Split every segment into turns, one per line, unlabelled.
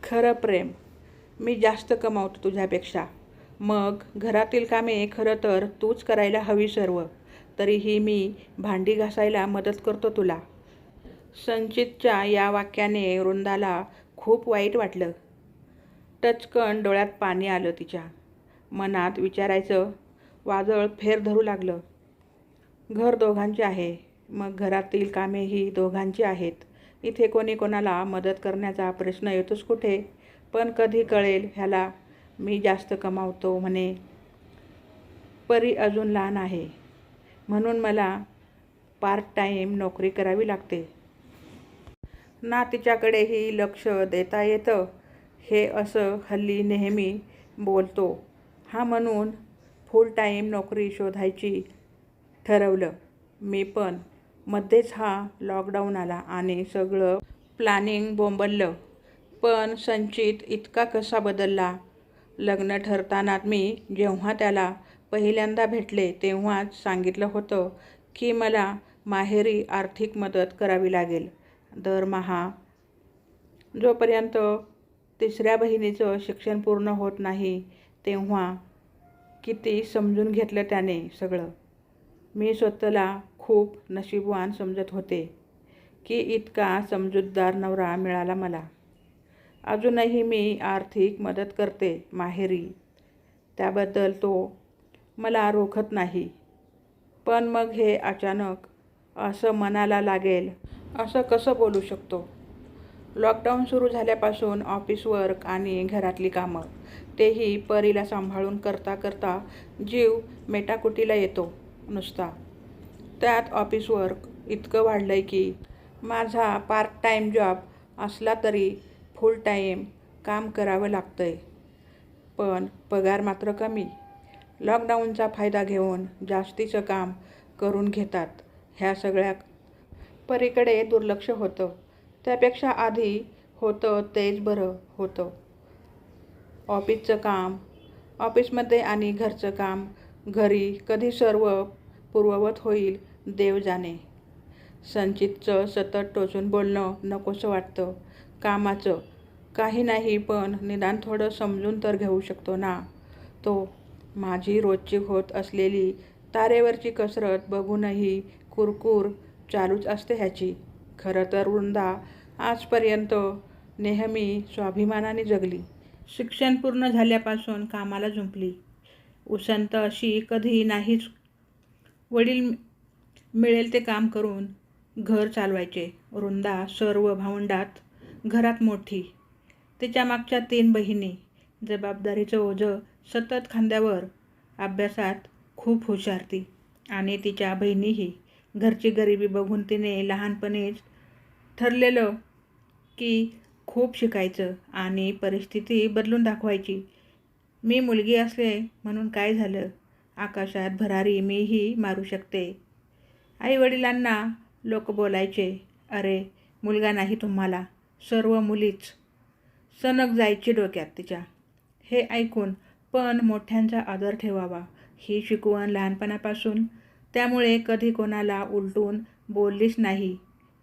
खरं प्रेम. मी जास्त कमावतो तुझ्यापेक्षा. मग घरातील कामे खरं तर तूच करायला हवी सर्व. तरीही मी भांडी घासायला मदत करतो तुला. संचितच्या या वाक्याने वृंदाला खूप वाईट वाटलं. टचकन डोळ्यात पाणी आलं तिच्या. मनात विचारायचं वादळ फेर धरू लागलं. घर दोघांचे आहे, मग घरातील कामेही दोघांची आहेत. इथे कोणी कोणाला मदत करण्याचा प्रश्न येतोच कुठे? पण कधी कळेल ह्याला मी जास्त कमावतो म्हणे. परी अजून लहान आहे, म्हणून मला पार्ट टाईम नोकरी करावी लागते. ना तिच्याकडेही लक्ष देता येतं. हे असं हल्ली नेहमी बोलतो हा, म्हणून फुल टाईम नोकरी शोधायची ठरवलं मी. पण मध्येच हा लॉकडाऊन आला आणि सगळं प्लॅनिंग बोंबललं. पण संचित इतका कसा बदलला? लग्न ठरताना मी जेव्हा त्याला पहिल्यांदा भेटले तेव्हाच सांगितलं होतं की मला माहेरी आर्थिक मदत करावी लागेल दरमहा, जोपर्यंत तिसऱ्या बहिणीचं शिक्षण पूर्ण होत नाही. तेव्हा किती समजून घेतलं त्याने सगळं. मी स्वतःला खूप नशीबवान समजत होते की इतका समजूतदार नवरा मिळाला मला. अजूनही मी आर्थिक मदत करते माहेरी, त्याबद्दल तो मला रोखत नाही. पण मग हे अचानक असं मनाला लागेल असं कसं बोलू शकतो? लॉकडाऊन सुरू झाल्यापासून ऑफिस वर्क आणि घरातली कामं, तेही परीला सांभाळून करता करता जीव मेटाकुटीला येतो नुसता. त्यात ऑफिस वर्क इतकं वाढलंय की माझा पार्ट टाईम जॉब असला तरी फुल टाईम काम करावं लागतंय. पण पगार मात्र कमी. लॉकडाऊनचा फायदा घेऊन जास्तीचं काम करून घेतात. ह्या सगळ्या परीकडे दुर्लक्ष होतं. त्यापेक्षा आधी होतं तेच बरं होतं. ऑफिसचं काम ऑफिसमध्ये आणि घरचं काम घरी. कधी सर्व पूर्ववत होईल देव जाणे. संचितचं सतत टोचून बोलणं नकोसं वाटतं. कामाचं काही नाही, पण निदान थोडं समजून तर घेऊ शकतो ना तो. माझी रोजची होत असलेली तारेवरची कसरत बघूनही कुरकुर चालूच असते ह्याची. खरं तर वृंदा आजपर्यंत नेहमी स्वाभिमानाने जगली. शिक्षण पूर्ण झाल्यापासून कामाला जुंपली. उसंत अशी कधी नाहीच. वडील मिळेल ते काम करून घर चालवायचे. वृंदा सर्व भावंडात घरात मोठी. तिच्या मागच्या 3 बहिणी. जबाबदारीचं ओझं सतत खांद्यावर. अभ्यासात खूप हुशार ती. आणि तिच्या बहिणीही. घरची गरिबी बघून तिने लहानपणीच ठरलेलं की खूप शिकायचं आणि परिस्थिती बदलून दाखवायची. मी मुलगी असले म्हणून काय झालं? आकाशात भरारी मीही मारू शकते. आईवडिलांना लोक बोलायचे, अरे मुलगा नाही तुम्हाला, सर्व मुलीच. सनक जायची डोक्यात तिच्या. हे ऐकून पण मोठ्यांचा आदर ठेवावा ही शिकवण लहानपणापासून. त्यामुळे कधी कोणाला उलटून बोललीच नाही.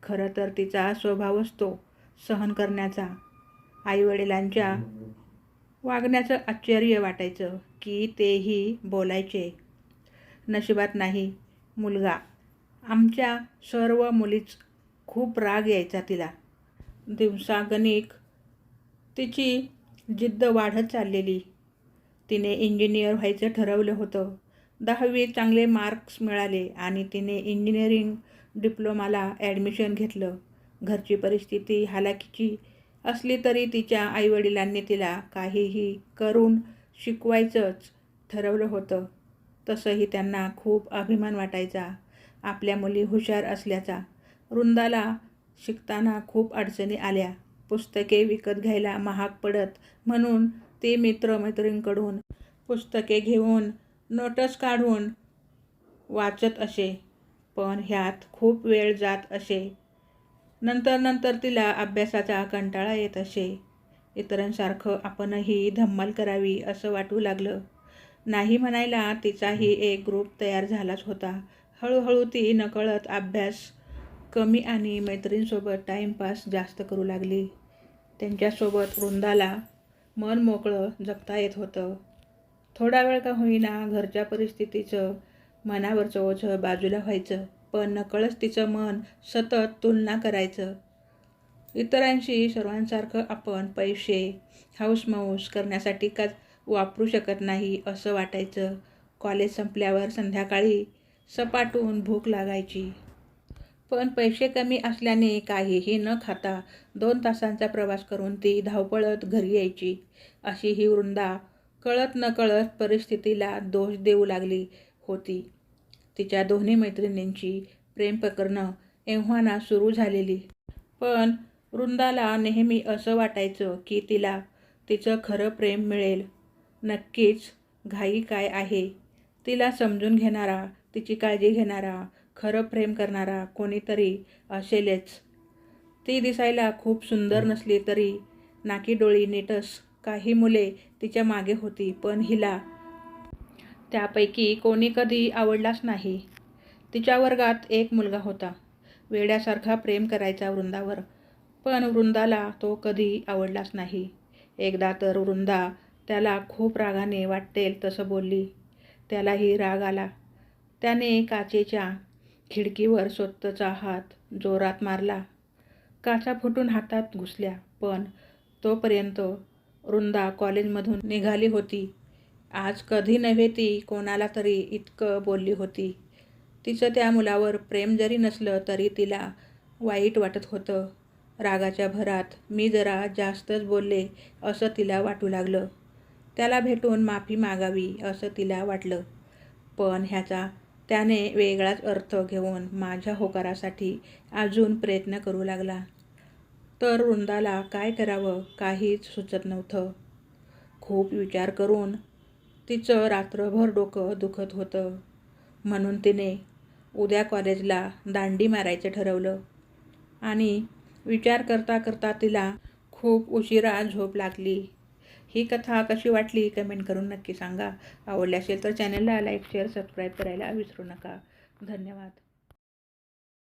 खरं तर तिचा स्वभावच तो सहन करण्याचा. आईवडिलांच्या वागण्याचं आश्चर्य वाटायचं की तेही बोलायचे. नशिबात नाही मुलगा. आमच्या सर्व मुलीच. खूप राग यायचा तिला. दिवसागणिक तिची जिद्द वाढत चाललेली. तिने इंजिनियर व्हायचं ठरवलं होतं. 10वीत चांगले मार्क्स मिळाले आणि तिने इंजिनिअरिंग डिप्लोमाला ॲडमिशन घेतलं. घरची परिस्थिती हालाकीची असली तरी तिच्या आईवडिलांनी तिला काहीही करून शिकवायचंच ठरवलं होतं. तसंही त्यांना खूप अभिमान वाटायचा आपल्या मुली हुशार असल्याचा. वृंदाला शिकताना खूप अडचणी आल्या. पुस्तके विकत घ्यायला महाग पडत म्हणून ती मित्रमैत्रिणींकडून पुस्तके घेऊन नोट्स काढून वाचत असे. पण ह्यात खूप वेळ जात असे. नंतर तिला अभ्यासाचा कंटाळा येत असे. इतरांसारखं आपणही धम्माल करावी असं वाटू लागलं. नाही म्हणायला तिचाही एक ग्रुप तयार झालाच होता. हळूहळू ती नकळत अभ्यास कमी आणि मैत्रिणींसोबत टाईमपास जास्त करू लागली. त्यांच्यासोबत वृंदाला मन मोकळं जगता येत होतं. थोडा वेळ का होईना घरच्या परिस्थितीचं मनावरचं ओझं बाजूला व्हायचं, पण नकळत तिचं मन सतत तुलना करायचं. इतरांशी सर्वांसारखं आपण पैसे हौसमौस करण्यासाठी का वापरू शकत नाही असं वाटायचं. कॉलेज संपल्यावर संध्याकाळी सपाटून भूक लागायची, पण पैसे कमी असल्याने काहीही न खाता 2 तासांचा प्रवास करून ती धावपळत घरी यायची. अशी ही वृंदा कळत नकळत परिस्थितीला दोष देऊ लागली होती. तिच्या दोन्ही मैत्रिणींची प्रेम प्रकरणं एव्हाना सुरू झालेली, पण वृंदाला नेहमी असं वाटायचं की तिला तिचं खरं प्रेम मिळेल. नक्कीच घाई काय आहे, तिला समजून घेणारा, तिची काळजी घेणारा, खरं प्रेम करणारा कोणीतरी असेलच. ती दिसायला खूप सुंदर नसली तरी नाकीडोळी नीटस काही मुले तिच्या मागे होती, पण हिला त्यापैकी कोणी कधी आवडलाच नाही. तिच्या वर्गात एक मुलगा होता, वेड्यासारखा प्रेम करायचा वृंदावर, पण वृंदाला तो कधी आवडलाच नाही. एकदा तर वृंदा त्याला खूप रागाने वाटेल तसं बोलली. त्यालाही राग आला. त्याने काचेच्या खिडकीवर स्वतःचा हात जोरात मारला. काचा फुटून हातात घुसल्या, पण तोपर्यंत वृंदा कॉलेजमधून निघाली होती. आज कधी नव्हे ती कोणाला तरी इतकं बोलली होती. तिचं त्या मुलावर प्रेम जरी नसलं तरी तिला वाईट वाटत होतं. रागाच्या भरात मी जरा जास्तच बोलले असं तिला वाटू लागलं. त्याला भेटून माफी मागावी असं तिला वाटलं, पण ह्याचा त्याने वेगळाच अर्थ घेऊन माझ्या होकारासाठी अजून प्रयत्न करू लागला. तर वृंदाला काय करावं काहीच सुचत नव्हतं. खूप विचार करून तिचं रात्रभर डोकं दुखत होतं. म्हणून तिने उद्या कॉलेजला दांडी मारायचं ठरवलं. आणि विचार करता करता तिला खूप उशिरा झोप लागली. ही कथा कशी वाटली कमेंट करून नक्की सांगा. आवडली असेल तर चॅनलला लाईक शेअर सबस्क्राईब करायला विसरू नका. धन्यवाद.